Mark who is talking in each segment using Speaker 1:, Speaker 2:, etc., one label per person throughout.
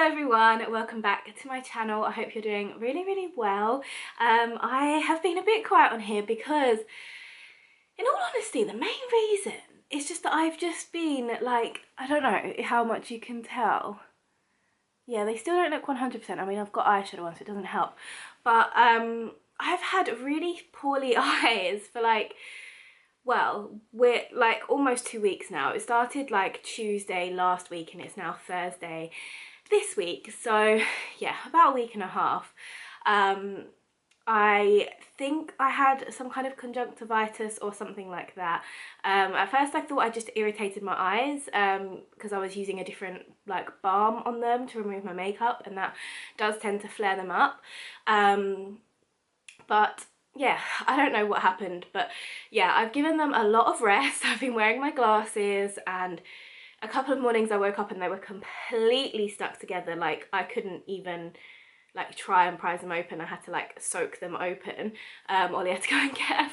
Speaker 1: everyone, welcome back to my channel. I hope you're doing really well. I have been a bit quiet on here because, in all honesty, the main reason is just that I've just been like, I don't know how much you can tell. Yeah, they still don't look 100%. I mean, I've got eyeshadow on, so it doesn't help. But I've had really poorly eyes for like, well, we're like almost 2 weeks now. It started like Tuesday last week and it's now Thursday this week, so yeah, about a week and a half. I think I had some kind of conjunctivitis or something like that. At first I thought I just irritated my eyes because I was using a different like balm on them to remove my makeup, and that does tend to flare them up. But yeah, I don't know what happened, but yeah, I've given them a lot of rest. I've been wearing my glasses, and a couple of mornings I woke up and they were completely stuck together. Like I couldn't even like try and prise them open. I had to like soak them open. Ollie had to go and get a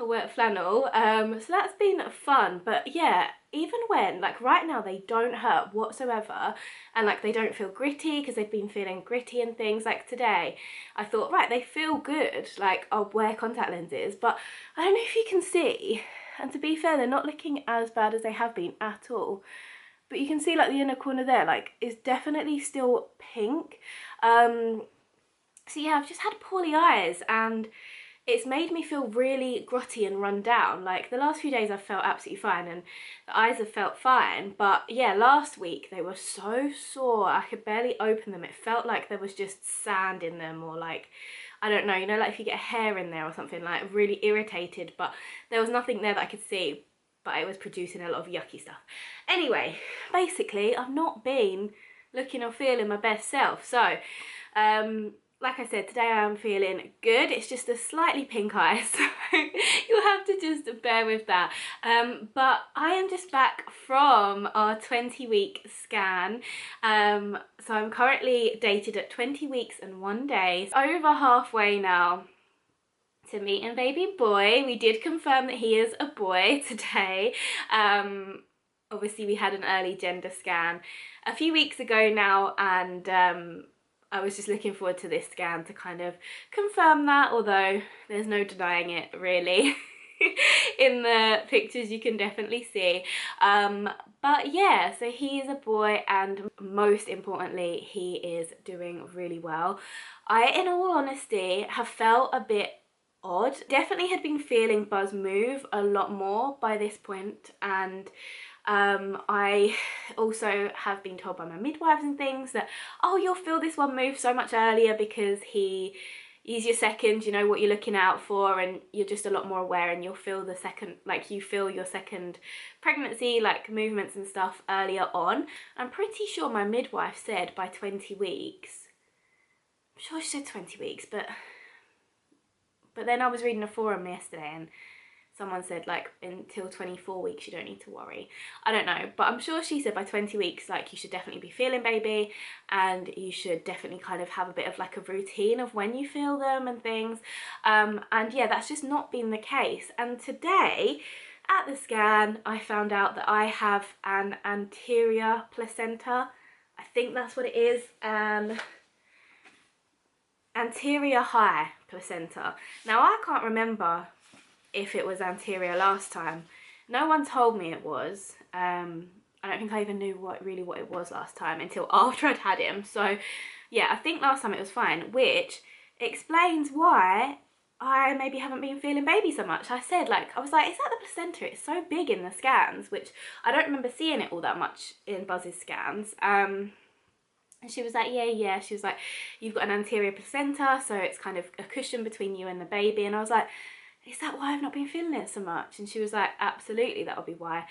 Speaker 1: wet flannel. So that's been fun. But yeah, even when like right now they don't hurt whatsoever, and like they don't feel gritty because they've been feeling gritty and things. Like today I thought, right, they feel good, like I'll wear contact lenses, but I don't know if you can see. And to be fair, they're not looking as bad as they have been at all. But you can see like the inner corner there, like is definitely still pink. So yeah, I've just had poorly eyes and it's made me feel really grotty and run down. Like the last few days I've felt absolutely fine and the eyes have felt fine. But yeah, last week they were so sore. I could barely open them. It felt like there was just sand in them, or like, I don't know, you know, like if you get hair in there or something, like really irritated, but there was nothing there that I could see, but it was producing a lot of yucky stuff. Anyway, basically I've not been looking or feeling my best self. So like I said, today I am feeling good. It's just a slightly pink eye, so you'll have to just bear with that. But I am just back from our 20-week scan. So I'm currently dated at 20 weeks and 1 day. So over halfway now to meeting baby boy. We did confirm that he is a boy today. Obviously we had an early gender scan a few weeks ago now, and I was just looking forward to this scan to kind of confirm that, although there's no denying it really. In the pictures you can definitely see. But yeah, so he is a boy, and most importantly he is doing really well. I, in all honesty, have felt a bit odd. Definitely had been feeling Buzz move a lot more by this point, and I also have been told by my midwives and things that, oh, you'll feel this one move so much earlier because he's your second, you know what you're looking out for, and you're just a lot more aware, and you'll feel the second, like you feel your second pregnancy like movements and stuff earlier on. I'm pretty sure my midwife said by 20 weeks. I'm sure she said 20 weeks, but then I was reading a forum yesterday and someone said like until 24 weeks you don't need to worry. I don't know, but I'm sure she said by 20 weeks like you should definitely be feeling baby, and you should definitely kind of have a bit of like a routine of when you feel them and things. And yeah, that's just not been the case. And today at the scan I found out that I have an anterior placenta. I think that's what it is. Anterior high placenta. Now I can't remember if it was anterior last time. No one told me it was. I don't think I even knew what it was last time until after I'd had him. So yeah, I think last time it was fine, which explains why I maybe haven't been feeling baby so much. I said, like, I was like, is that the placenta? It's so big in the scans, which I don't remember seeing it all that much in Buzz's scans. And she was like, yeah. She was like, you've got an anterior placenta, so it's kind of a cushion between you and the baby. And I was like, is that why I've not been feeling it so much? And she was like, absolutely, that'll be why.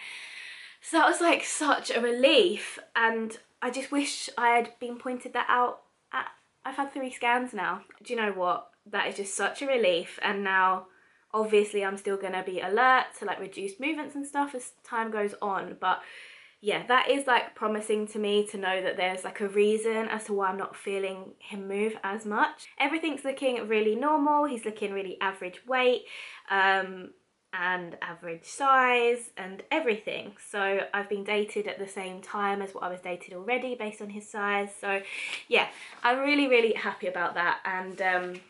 Speaker 1: So that was like such a relief, and I just wish I had been pointed that out. I've had 3 scans now. Do you know what? That is just such a relief. And now obviously I'm still gonna be alert to like reduced movements and stuff as time goes on, but yeah, that is like promising to me to know that there's like a reason as to why I'm not feeling him move as much. Everything's looking really normal. He's looking really average weight. and average size and everything. So I've been dated at the same time as what I was dated already based on his size. So yeah, I'm really happy about that. And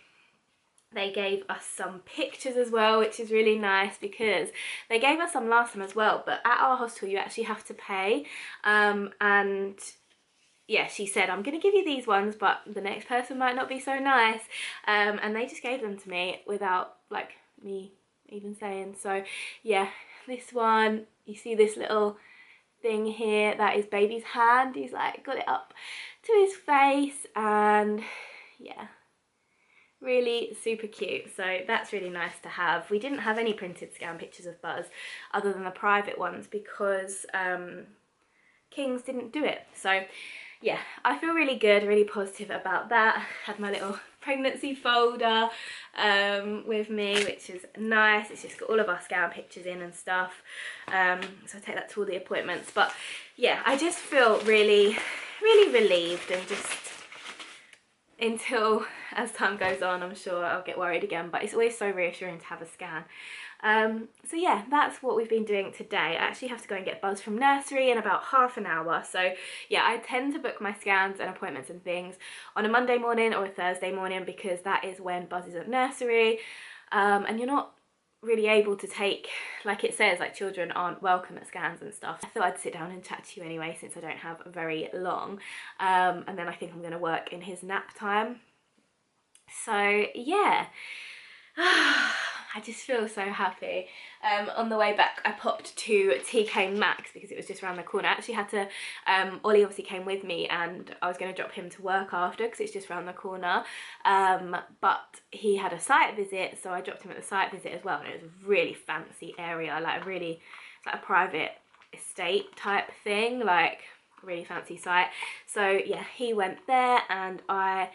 Speaker 1: they gave us some pictures as well, which is really nice because they gave us some last time as well, but at our hostel you actually have to pay. And yeah, she said, I'm gonna give you these ones, but the next person might not be so nice. And they just gave them to me without like me even saying. So yeah, this one, you see this little thing here, that is baby's hand. He's like got it up to his face, and yeah, really super cute. So that's really nice to have. We didn't have any printed scan pictures of Buzz other than the private ones because Kings didn't do it. So yeah, I feel really good, really positive about that. Had my little pregnancy folder with me, which is nice. It's just got all of our scan pictures in and stuff. So I take that to all the appointments. But yeah, I just feel really relieved, and just until as time goes on, I'm sure I'll get worried again, but it's always so reassuring to have a scan. So yeah, that's what we've been doing today. I actually have to go and get Buzz from nursery in about half an hour. So yeah, I tend to book my scans and appointments and things on a Monday morning or a Thursday morning because that is when Buzz is at nursery. And you're not really able to take, like it says, like children aren't welcome at scans and stuff. I thought I'd sit down and chat to you anyway since I don't have very long. And then I think I'm going to work in his nap time. So yeah. I just feel so happy. On the way back I popped to TK Maxx because it was just around the corner. I actually had to, Ollie obviously came with me and I was going to drop him to work after because it's just around the corner, but he had a site visit, so I dropped him at the site visit as well, and it was a really fancy area, like a really, it's like a private estate type thing, like really fancy site. So yeah, he went there and I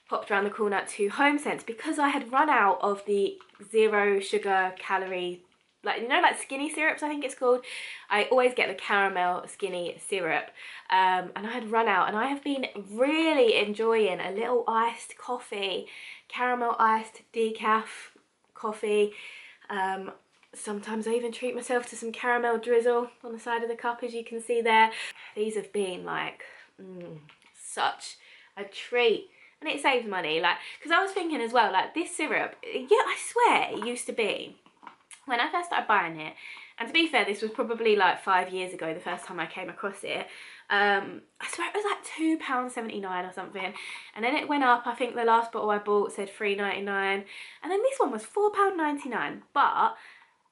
Speaker 1: popped around the corner to Home Sense because I had run out of the 0 sugar calorie, like, you know, like skinny syrups, I think it's called. I always get the caramel skinny syrup, and I had run out, and I have been really enjoying a little iced coffee, caramel iced decaf coffee. Sometimes I even treat myself to some caramel drizzle on the side of the cup, as you can see there. These have been like such a treat. And it saves money, like, because I was thinking as well, like, this syrup, yeah, I swear it used to be, when I first started buying it, and to be fair, this was probably like 5 years ago, the first time I came across it, I swear it was like £2.79 or something, and then it went up. I think the last bottle I bought said £3.99, and then this one was £4.99, but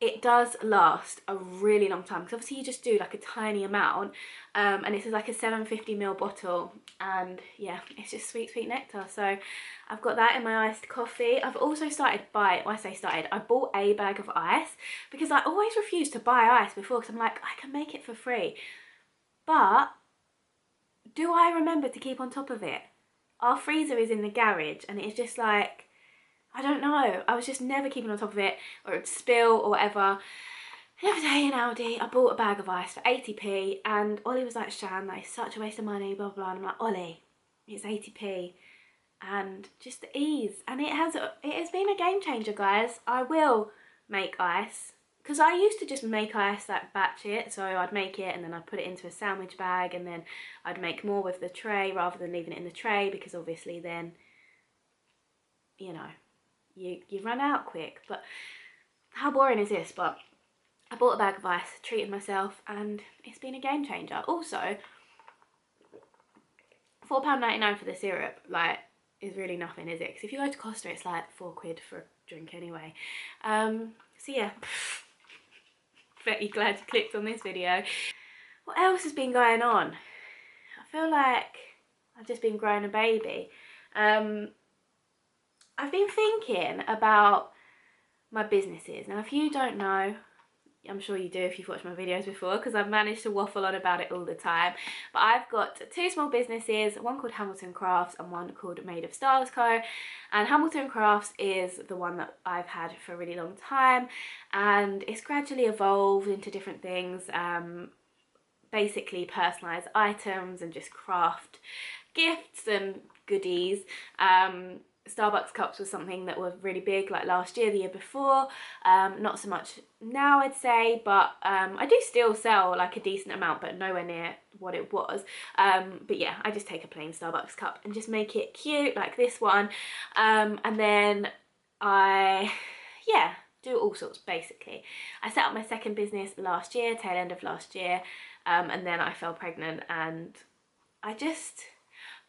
Speaker 1: it does last a really long time because obviously you just do like a tiny amount, and this is like a 750ml bottle, and yeah, it's just sweet nectar. So I've got that in my iced coffee. I've also started buying, well, I say started, I bought a bag of ice because I always refused to buy ice before because I'm like, I can make it for free, but do I remember to keep on top of it? Our freezer is in the garage and it's just like, I don't know, I was just never keeping on top of it, or it would spill or whatever. The other day in Aldi, I bought a bag of ice for 80p, and Ollie was like, Shan, that is such a waste of money, blah blah, and I'm like, Ollie, it's 80p, and just the ease, and it has been a game changer, guys. I will make ice, because I used to just make ice, like batch it, so I'd make it and then I'd put it into a sandwich bag, and then I'd make more with the tray rather than leaving it in the tray, because obviously then, you know, you run out quick. But how boring is this? But I bought a bag of ice, treated myself, and it's been a game changer. Also, £4.99 for the syrup, like, is really nothing, is it? Because if you go to Costa, it's like £4 for a drink anyway. So yeah, very glad you clicked on this video. What else has been going on? I feel like I've just been growing a baby. I've been thinking about my businesses. Now, if you don't know, I'm sure you do if you've watched my videos before, because I've managed to waffle on about it all the time. But I've got 2 small businesses, one called Hamilton Crafts and one called Made of Stars Co. And Hamilton Crafts is the one that I've had for a really long time, and it's gradually evolved into different things, basically personalised items and just craft gifts and goodies. Starbucks cups was something that was really big like last year, the year before. Not so much now, I'd say, but I do still sell like a decent amount, but nowhere near what it was. But yeah, I just take a plain Starbucks cup and just make it cute like this one. And then I, yeah, do all sorts basically. I set up my second business last year, tail end of last year, and then I fell pregnant, and I just,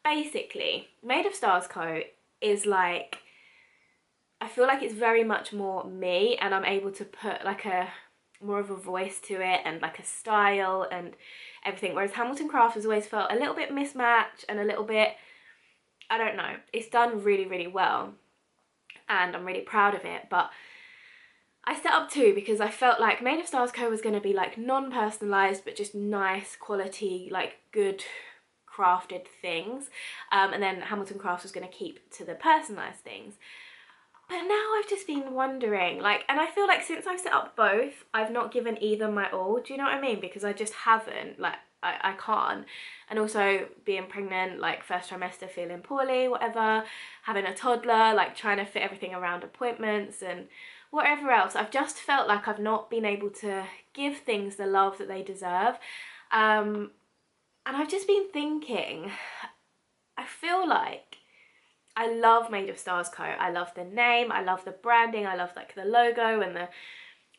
Speaker 1: basically, Made of Stars Co. is like, I feel like it's very much more me, and I'm able to put like a more of a voice to it and like a style and everything, whereas Hamilton Craft has always felt a little bit mismatched and a little bit, I don't know, it's done really, really well and I'm really proud of it. But I set up two because I felt like Made of Stars Co. was going to be like non-personalised but just nice quality, like good crafted things, and then Hamilton Crafts was going to keep to the personalised things. But now I've just been wondering, like, and I feel like since I've set up both, I've not given either my all, do you know what I mean? Because I just haven't, like, I can't. And also being pregnant, like first trimester, feeling poorly, whatever, having a toddler, like trying to fit everything around appointments and whatever else, I've just felt like I've not been able to give things the love that they deserve. And I've just been thinking, I feel like I love Made of Stars Co. I love the name, I love the branding, I love like the logo and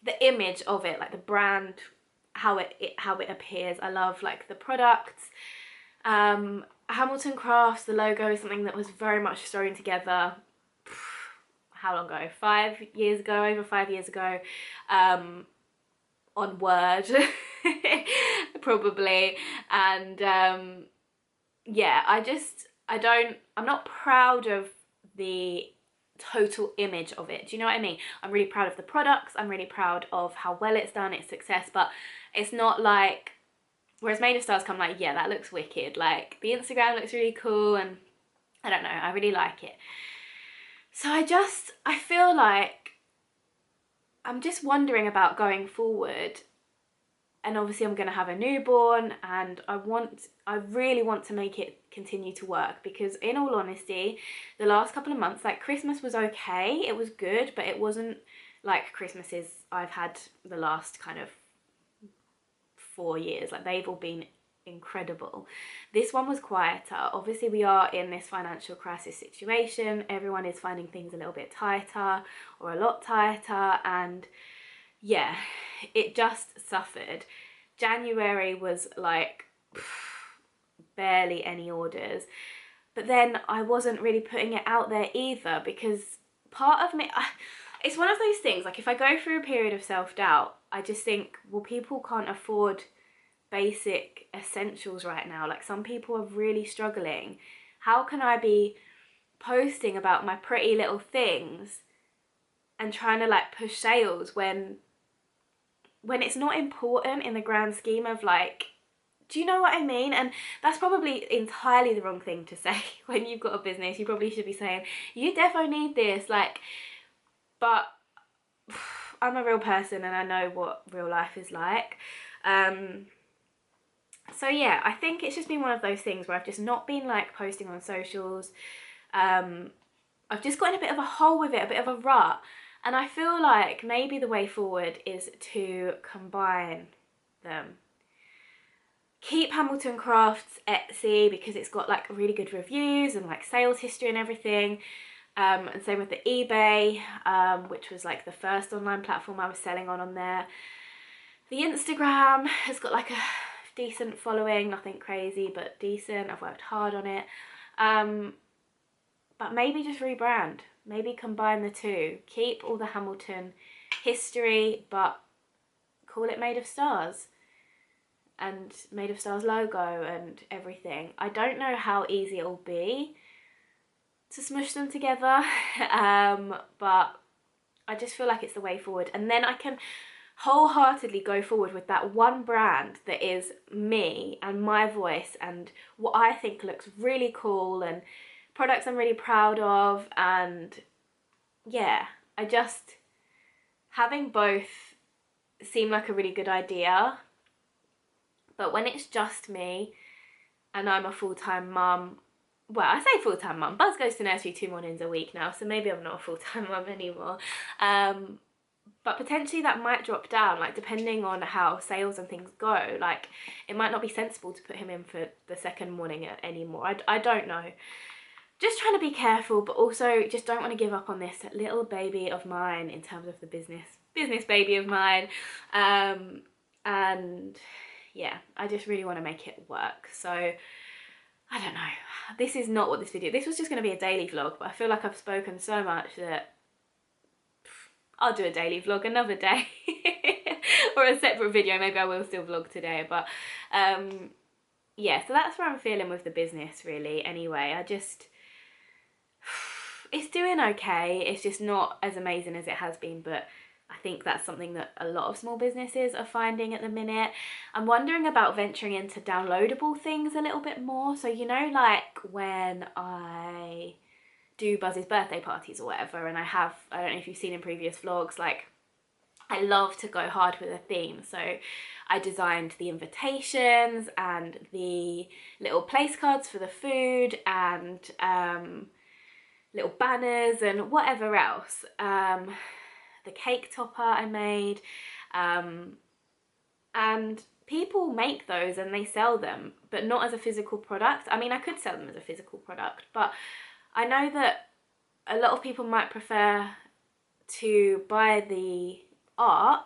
Speaker 1: the image of it, like the brand, how it appears. I love like the products. Hamilton Crafts, the logo is something that was very much thrown together, how long ago? 5 years ago, over 5 years ago, on Word, probably. And yeah, I'm not proud of the total image of it. Do you know what I mean? I'm really proud of the products. I'm really proud of how well it's done, its success, but it's not like, whereas Made of Stars come like, yeah, that looks wicked. Like the Instagram looks really cool and I don't know, I really like it. So I feel like I'm just wondering about going forward, and obviously I'm going to have a newborn, and I really want to make it continue to work, because in all honesty, the last couple of months, like Christmas was okay, it was good, but it wasn't like Christmases I've had the last kind of 4 years. Like they've all been incredible. This one was quieter. Obviously we are in this financial crisis situation, everyone is finding things a little bit tighter or a lot tighter, and yeah, it just suffered. January was like barely any orders, but then I wasn't really putting it out there either, because part of me, it's one of those things, like if I go through a period of self-doubt, I just think, well, people can't afford basic essentials right now. Like some people are really struggling. How can I be posting about my pretty little things and trying to like push sales when it's not important in the grand scheme of like, do you know what I mean? And that's probably entirely the wrong thing to say. When you've got a business, you probably should be saying, you defo need this, like, but I'm a real person and I know what real life is like. So yeah, I think it's just been one of those things where I've just not been like posting on socials. I've just got in a bit of a hole with it, a bit of a rut. And I feel like maybe the way forward is to combine them. Keep Hamilton Crafts Etsy because it's got like really good reviews and like sales history and everything. And same with the eBay, which was like the first online platform I was selling on there. The Instagram has got like a decent following, nothing crazy, but decent. I've worked hard on it. But maybe just rebrand. Maybe combine the two. Keep all the Hamilton history, but call it Made of Stars. And Made of Stars logo and everything. I don't know how easy it'll be to smush them together, but I just feel like it's the way forward. And then I can wholeheartedly go forward with that one brand that is me and my voice and what I think looks really cool and products I'm really proud of. And yeah, I just, having both seemed like a really good idea, but when it's just me and I'm a full-time mum, well, I say full-time mum. Buzz goes to nursery 2 mornings a week now, so maybe I'm not a full-time mum anymore. But potentially that might drop down, like depending on how sales and things go. Like it might not be sensible to put him in for the second morning anymore. I don't know. Just trying to be careful, but also just don't want to give up on this little baby of mine in terms of the business baby of mine. And yeah, I just really want to make it work. So I don't know. This is not what this was just going to be a daily vlog, but I feel like I've spoken so much that I'll do a daily vlog another day or a separate video. Maybe I will still vlog today, but yeah, so that's where I'm feeling with the business really. Anyway, it's doing okay. It's just not as amazing as it has been, but I think that's something that a lot of small businesses are finding at the minute. I'm wondering about venturing into downloadable things a little bit more. So, you know, like when I do Buzz's birthday parties or whatever, and I don't know if you've seen in previous vlogs, like I love to go hard with a theme. So I designed the invitations and the little place cards for the food and little banners and whatever else. The cake topper I made, and people make those and they sell them, but not as a physical product. I mean, I could sell them as a physical product, but I know that a lot of people might prefer to buy the art,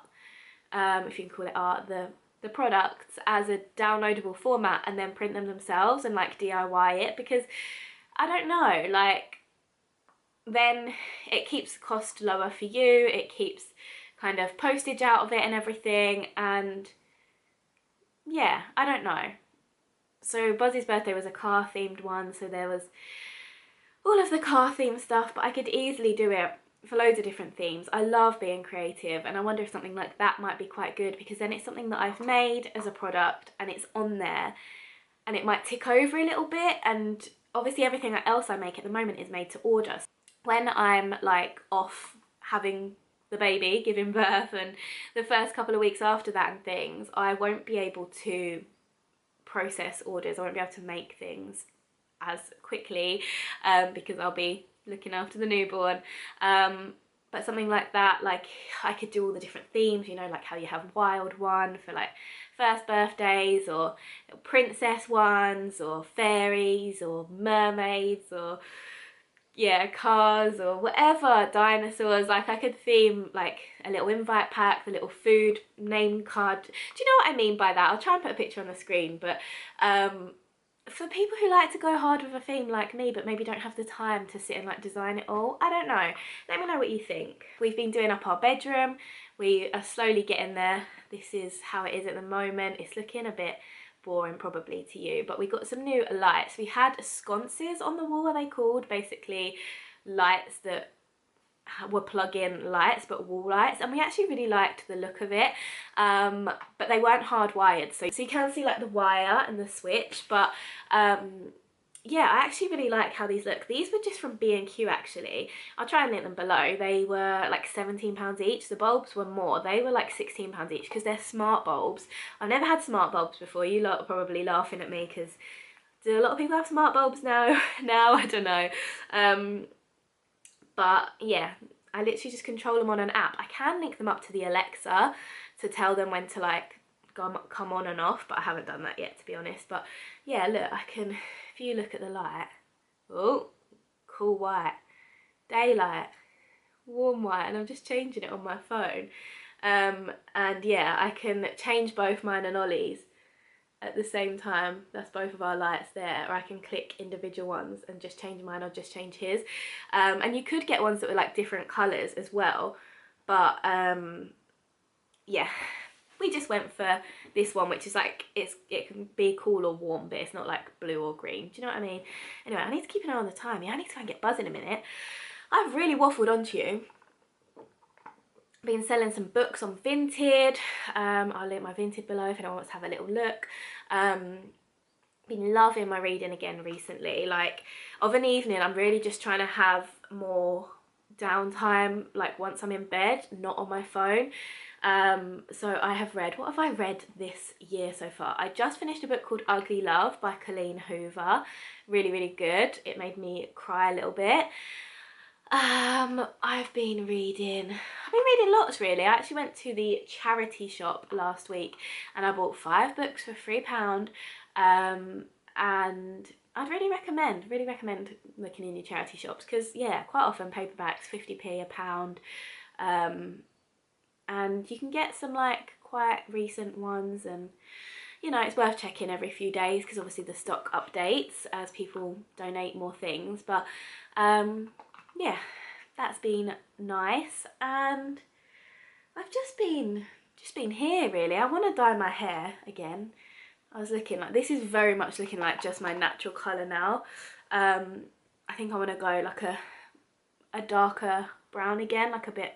Speaker 1: if you can call it art, the products as a downloadable format and then print them themselves and like DIY it, because I don't know, like then it keeps the cost lower for you, it keeps kind of postage out of it and everything, and yeah, I don't know. So Buzzy's birthday was a car themed one, so there was all of the car themed stuff, but I could easily do it for loads of different themes. I love being creative, and I wonder if something like that might be quite good, because then it's something that I've made as a product and it's on there and it might tick over a little bit, and obviously everything else I make at the moment is made to order. When I'm like off having the baby, giving birth, and the first couple of weeks after that and things, I won't be able to process orders. I won't be able to make things as quickly because I'll be looking after the newborn. But something like that, like I could do all the different themes, you know, like how you have wild one for like first birthdays, or princess ones, or fairies, or mermaids, or yeah, cars, or whatever, dinosaurs. Like I could theme like a little invite pack, the little food name card. Do you know what I mean by that? I'll try and put a picture on the screen, but for people who like to go hard with a theme like me but maybe don't have the time to sit and like design it all, I don't know, let me know what you think. We've been doing up our bedroom, we are slowly getting there. This is how it is at the moment. It's looking a bit boring probably to you, but we got some new lights. We had sconces on the wall, are they called? Basically lights that were plug-in lights, but wall lights, and we actually really liked the look of it, but they weren't hardwired, so you can see like the wire and the switch, but yeah, I actually really like how these look. These were just from B&Q actually. I'll try and link them below. They were like £17 each. The bulbs were more. They were like £16 each because they're smart bulbs. I've never had smart bulbs before. You lot are probably laughing at me because do a lot of people have smart bulbs now? I don't know. But yeah, I literally just control them on an app. I can link them up to the Alexa to tell them when to like come on and off, but I haven't done that yet, to be honest. But yeah, look, I can, if you look at the light, oh, cool white, daylight, warm white, and I'm just changing it on my phone. And yeah, I can change both mine and Ollie's at the same time. That's both of our lights there, or I can click individual ones and just change mine or just change his. And you could get ones that were like different colours as well, but yeah, we just went for this one, which is like, it can be cool or warm, but it's not like blue or green. Do you know what I mean? Anyway, I need to keep an eye on the time. Yeah, I need to go and get Buzz in a minute. I've really waffled onto you. Been selling some books on Vinted. I'll link my Vinted below if anyone wants to have a little look. Been loving my reading again recently. Like of an evening, I'm really just trying to have more downtime, like once I'm in bed, not on my phone. So I have read, what have I read this year so far? I just finished a book called Ugly Love by Colleen Hoover. Really, really good. It made me cry a little bit. I've been reading lots really. I actually went to the charity shop last week and I bought 5 books for £3. And I'd really recommend looking in your charity shops, because yeah, quite often paperbacks 50p a pound, and you can get some like quite recent ones, and you know, it's worth checking every few days because obviously the stock updates as people donate more things. But yeah, that's been nice. And I've just been here really. I want to dye my hair again. I was looking like, this is very much looking like just my natural colour now. I think I want to go like a darker brown again, like a bit,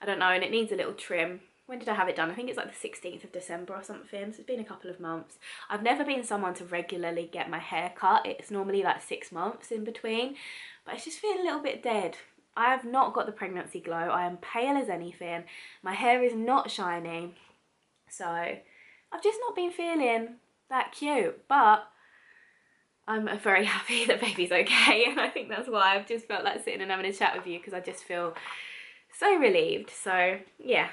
Speaker 1: I don't know, and it needs a little trim. When did I have it done? I think it's like the 16th of December or something, so it's been a couple of months. I've never been someone to regularly get my hair cut. It's normally like 6 months in between, but it's just feeling a little bit dead. I have not got the pregnancy glow. I am pale as anything. My hair is not shiny, so I've just not been feeling that cute, but I'm very happy that baby's okay, and I think that's why I've just felt like sitting and having a chat with you, because I just feel so relieved. So yeah,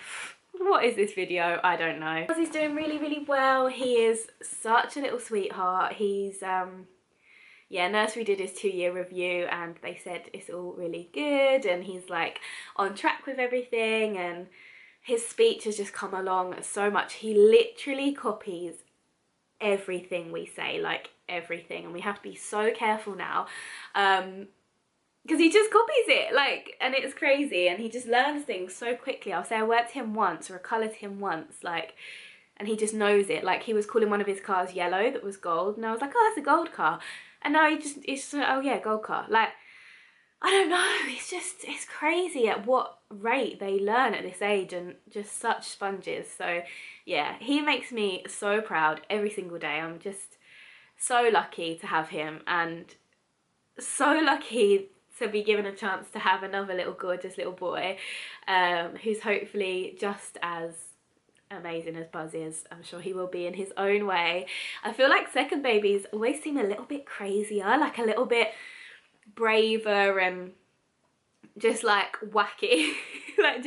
Speaker 1: what is this video? I don't know. He's doing really, really well. He is such a little sweetheart. He's yeah, nursery did his 2-year review and they said it's all really good and he's like on track with everything, and his speech has just come along so much. He literally copies everything we say, like everything, and we have to be so careful now because he just copies it, like, and it's crazy, and he just learns things so quickly. I'll say a word to him once or a colour to him once, like, and he just knows it. Like, he was calling one of his cars yellow that was gold, and I was like, oh, that's a gold car, and now it's just oh yeah, gold car. Like, I don't know, it's crazy at what rate they learn at this age, and just such sponges. So yeah, he makes me so proud every single day. I'm just so lucky to have him, and so lucky to be given a chance to have another little gorgeous little boy who's hopefully just as amazing as Buzz is. I'm sure he will be in his own way. I feel like second babies always seem a little bit crazier, like a little bit braver and just like wacky. Like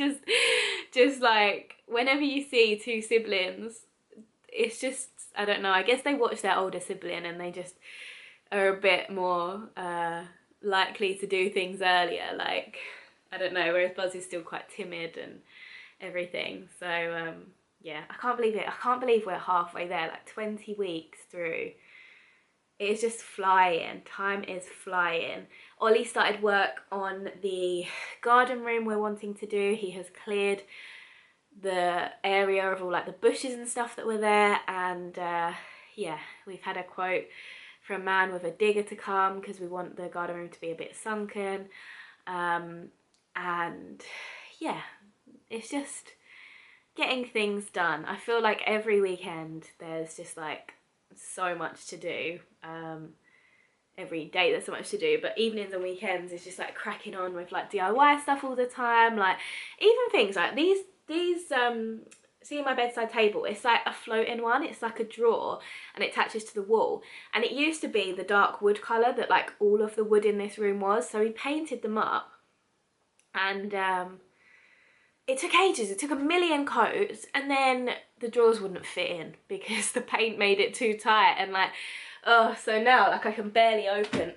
Speaker 1: just like whenever you see 2 siblings, it's just, I don't know, I guess they watch their older sibling and they just are a bit more likely to do things earlier, like, I don't know, whereas Buzz is still quite timid and everything. So yeah, I can't believe it. I can't believe we're halfway there, like 20 weeks through. It's just flying. Time is flying. Ollie started work on the garden room we're wanting to do. He has cleared the area of all like the bushes and stuff that were there, and yeah, we've had a quote for a man with a digger to come because we want the garden room to be a bit sunken, and yeah, it's just getting things done. I feel like every weekend there's just like so much to do. Every day there's so much to do, but evenings and weekends is just like cracking on with like DIY stuff all the time. Like even things like these see my bedside table, it's like a floating one. It's like a drawer and it attaches to the wall, and it used to be the dark wood colour that like all of the wood in this room was, so we painted them up, and it took ages. It took a million coats, and then the drawers wouldn't fit in because the paint made it too tight, and like, oh, so now like I can barely open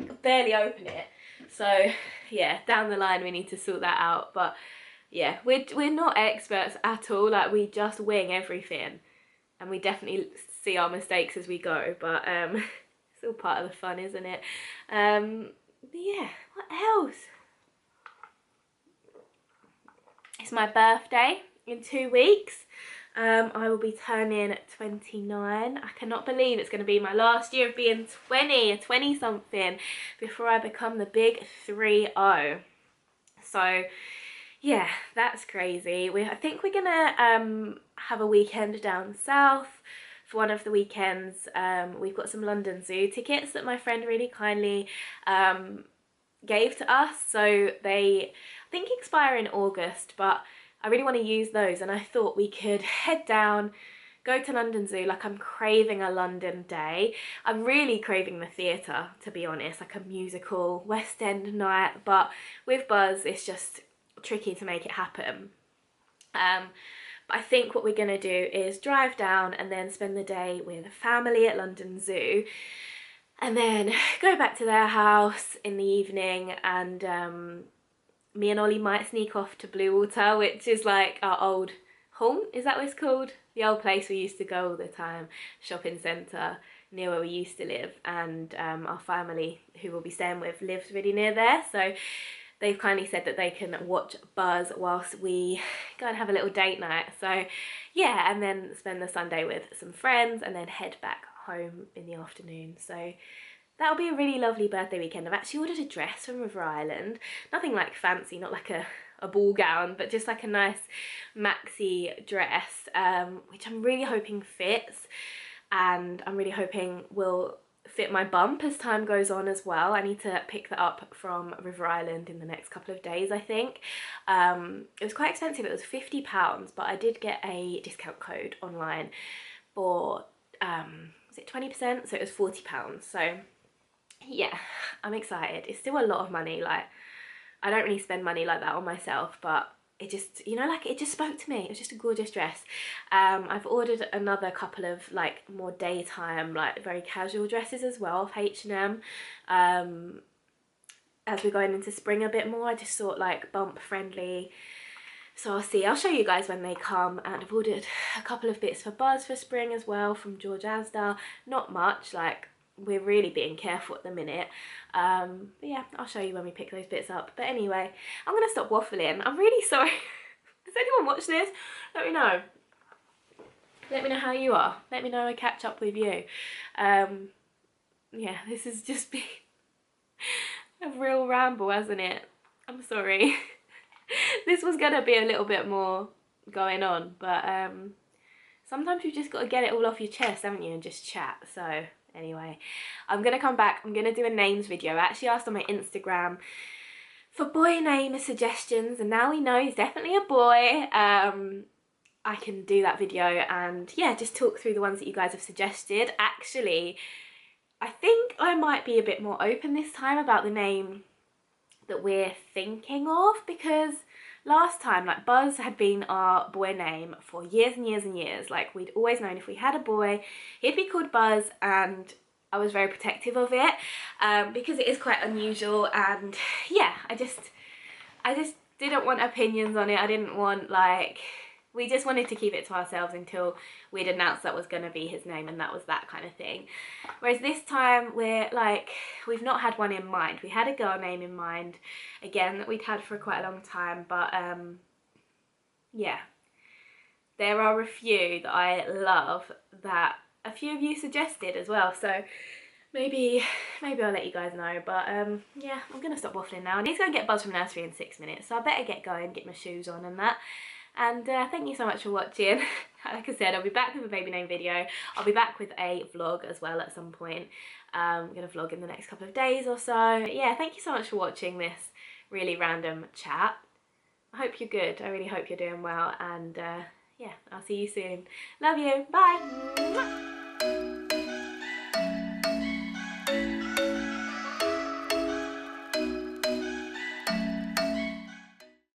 Speaker 1: it. So yeah, down the line we need to sort that out. But yeah, we're not experts at all. Like, we just wing everything, and we definitely see our mistakes as we go. But it's all part of the fun, isn't it? Yeah, what else? It's my birthday in 2 weeks. I will be turning 29. I cannot believe it's going to be my last year of being 20, a 20-something, before I become the big 3-0. So yeah, that's crazy. I think we're gonna have a weekend down south for one of the weekends. We've got some London Zoo tickets that my friend really kindly gave to us. So they, I think, expire in August, but I really want to use those, and I thought we could head down, go to London Zoo. Like, I'm craving a London day. I'm really craving the theatre, to be honest, like a musical West End night, but with Buzz it's just tricky to make it happen. But I think what we're going to do is drive down and then spend the day with family at London Zoo, and then go back to their house in the evening, and me and Ollie might sneak off to Bluewater, which is like our old home, is that what it's called? The old place we used to go all the time, shopping centre near where we used to live, and our family who we'll be staying with lives really near there, so they've kindly said that they can watch Buzz whilst we go and have a little date night. So yeah, and then spend the Sunday with some friends and then head back home in the afternoon. So that'll be a really lovely birthday weekend. I've actually ordered a dress from River Island. Nothing like fancy, not like a ball gown, but just like a nice maxi dress, which I'm really hoping fits, and I'm really hoping will fit my bump as time goes on as well. I need to pick that up from River Island in the next couple of days, I think. It was quite expensive, it was £50, but I did get a discount code online for, was it 20%? So it was £40. So yeah, I'm excited. It's still a lot of money. Like, I don't really spend money like that on myself, but it just, you know, like, it just spoke to me. It was just a gorgeous dress. I've ordered another couple of like more daytime, like very casual dresses as well of H&M. As we're going into spring a bit more, I just thought like bump friendly. So I'll show you guys when they come. And I've ordered a couple of bits for Buzz for spring as well from George Asda. Not much, like, we're really being careful at the minute, but yeah, I'll show you when we pick those bits up. But anyway, I'm gonna stop waffling. I'm really sorry. Does anyone watch this? Let me know. Let me know how you are. Let me know I catch up with you. Yeah, this has just been a real ramble, hasn't it? I'm sorry. This was gonna be a little bit more going on, but sometimes you've just got to get it all off your chest, haven't you, and just chat. So anyway, I'm gonna come back. I'm gonna do a names video. I actually asked on my Instagram for boy name suggestions, and now we know he's definitely a boy. I can do that video and yeah, just talk through the ones that you guys have suggested. Actually, I think I might be a bit more open this time about the name that we're thinking of, because last time, like, Buzz had been our boy name for years and years and years. Like, we'd always known if we had a boy, he'd be called Buzz, and I was very protective of it, because it is quite unusual, and yeah, I just didn't want opinions on it. I didn't want, like, we just wanted to keep it to ourselves until we'd announced that was going to be his name, and that was that kind of thing. Whereas this time, we're like, we've not had one in mind. We had a girl name in mind, again, that we'd had for quite a long time, but yeah, there are a few that I love that a few of you suggested as well, so maybe I'll let you guys know. But yeah, I'm gonna stop waffling now. I need to go and get Buzz from nursery in 6 minutes, so I better get going, get my shoes on and that. And thank you so much for watching. Like I said, I'll be back with a baby name video. I'll be back with a vlog as well at some point. I'm gonna vlog in the next couple of days or so. Yeah, thank you so much for watching this really random chat. I hope you're good. I really hope you're doing well, and yeah, I'll see you soon. Love you. Bye.